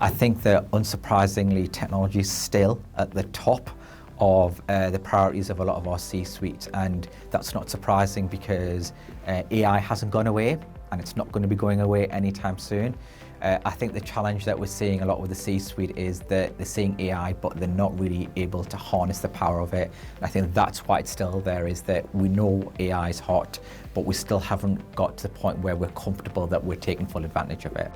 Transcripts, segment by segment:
I think that unsurprisingly, technology is still at the top of the priorities of a lot of our C-suite, and that's not surprising because AI hasn't gone away and it's not going to be going away anytime soon. I think the challenge that we're seeing a lot with the C-suite is that they're seeing AI, but they're not really able to harness the power of it. And I think that's why it's still there, is that we know AI is hot, but we still haven't got to the point where we're comfortable that we're taking full advantage of it.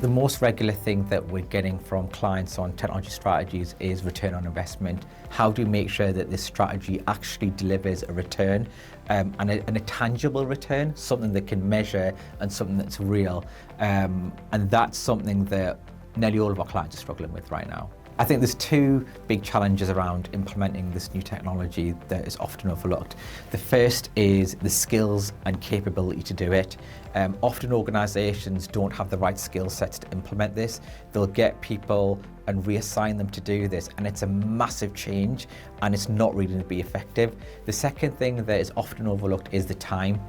The most regular thing that we're getting from clients on technology strategies is return on investment. How do we make sure that this strategy actually delivers a return and a tangible return, something that can measure and something that's real? And that's something that nearly all of our clients are struggling with right now. I think there's two big challenges around implementing this new technology that is often overlooked. The first is the skills and capability to do it. Often organisations don't have the right skill sets to implement this. They'll get people and reassign them to do this, and it's a massive change and it's not really going to be effective. The second thing that is often overlooked is the time.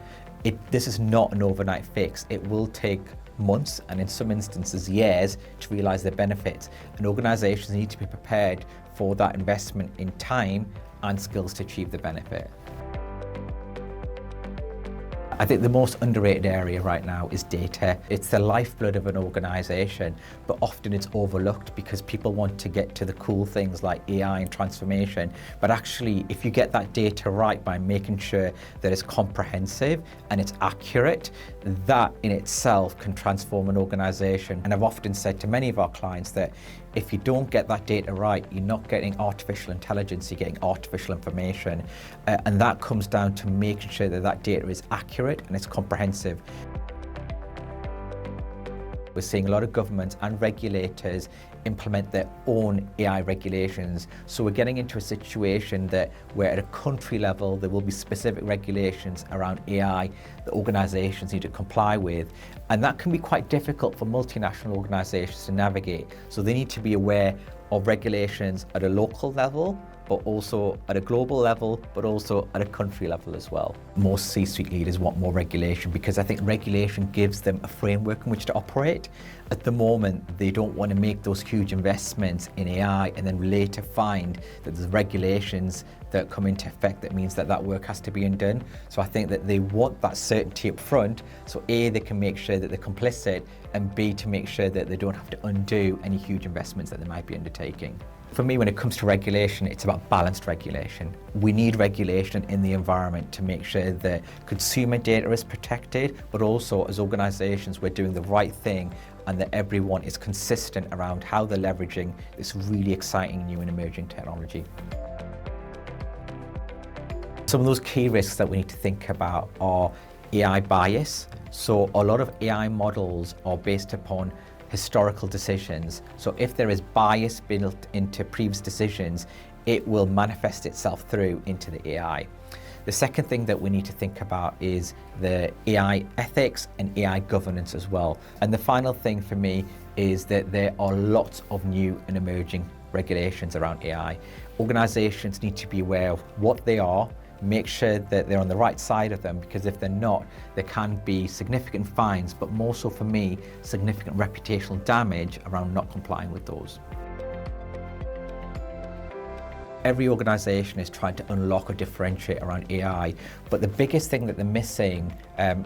This is not an overnight fix. It will take months and in some instances years to realise the benefits, and organisations need to be prepared for that investment in time and skills to achieve the benefit. I think the most underrated area right now is data. It's the lifeblood of an organisation, but often it's overlooked because people want to get to the cool things like AI and transformation. But actually, if you get that data right by making sure that it's comprehensive and it's accurate, that in itself can transform an organisation. And I've often said to many of our clients that if you don't get that data right, you're not getting artificial intelligence, you're getting artificial information. And that comes down to making sure that that data is accurate and it's comprehensive. We're seeing a lot of governments and regulators implement their own AI regulations. So we're getting into a situation that where at a country level, there will be specific regulations around AI that organisations need to comply with. And that can be quite difficult for multinational organisations to navigate. So they need to be aware of regulations at a local level, but also at a global level, but also at a country level as well. Most C-suite leaders want more regulation because I think regulation gives them a framework in which to operate. At the moment, they don't want to make those huge investments in AI and then later find that there's regulations that come into effect that means that that work has to be undone. So I think that they want that certainty up front, so A, they can make sure that they're complicit, and B, to make sure that they don't have to undo any huge investments that they might be undertaking. For me, when it comes to regulation, it's about balanced regulation. We need regulation in the environment to make sure that consumer data is protected, but also as organisations, we're doing the right thing and that everyone is consistent around how they're leveraging this really exciting new and emerging technology. Some of those key risks that we need to think about are AI bias. So a lot of AI models are based upon historical decisions. So if there is bias built into previous decisions, it will manifest itself through into the AI. The second thing that we need to think about is the AI ethics and AI governance as well. And the final thing for me is that there are lots of new and emerging regulations around AI. Organizations need to be aware of what they are, make sure that they're on the right side of them, because if they're not, there can be significant fines, but more so for me, significant reputational damage around not complying with those. Every organisation is trying to unlock or differentiate around AI, but the biggest thing that they're missing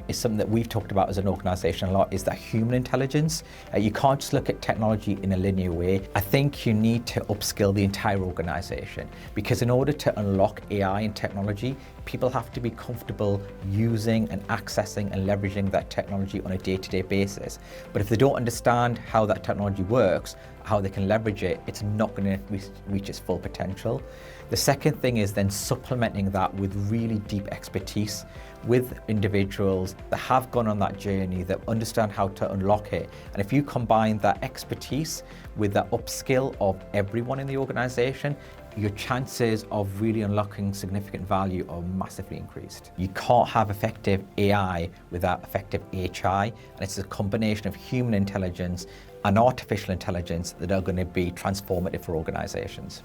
is something that we've talked about as an organisation a lot, is that human intelligence. You can't just look at technology in a linear way. I think you need to upskill the entire organisation, because in order to unlock AI and technology, people have to be comfortable using and accessing and leveraging that technology on a day-to-day basis. But if they don't understand how that technology works, how they can leverage it, it's not going to reach its full potential. The second thing is then supplementing that with really deep expertise with individuals that have gone on that journey, that understand how to unlock it. And if you combine that expertise with that upskill of everyone in the organization, your chances of really unlocking significant value are massively increased. You can't have effective AI without effective HI, and it's a combination of human intelligence and artificial intelligence that are going to be transformative for organizations.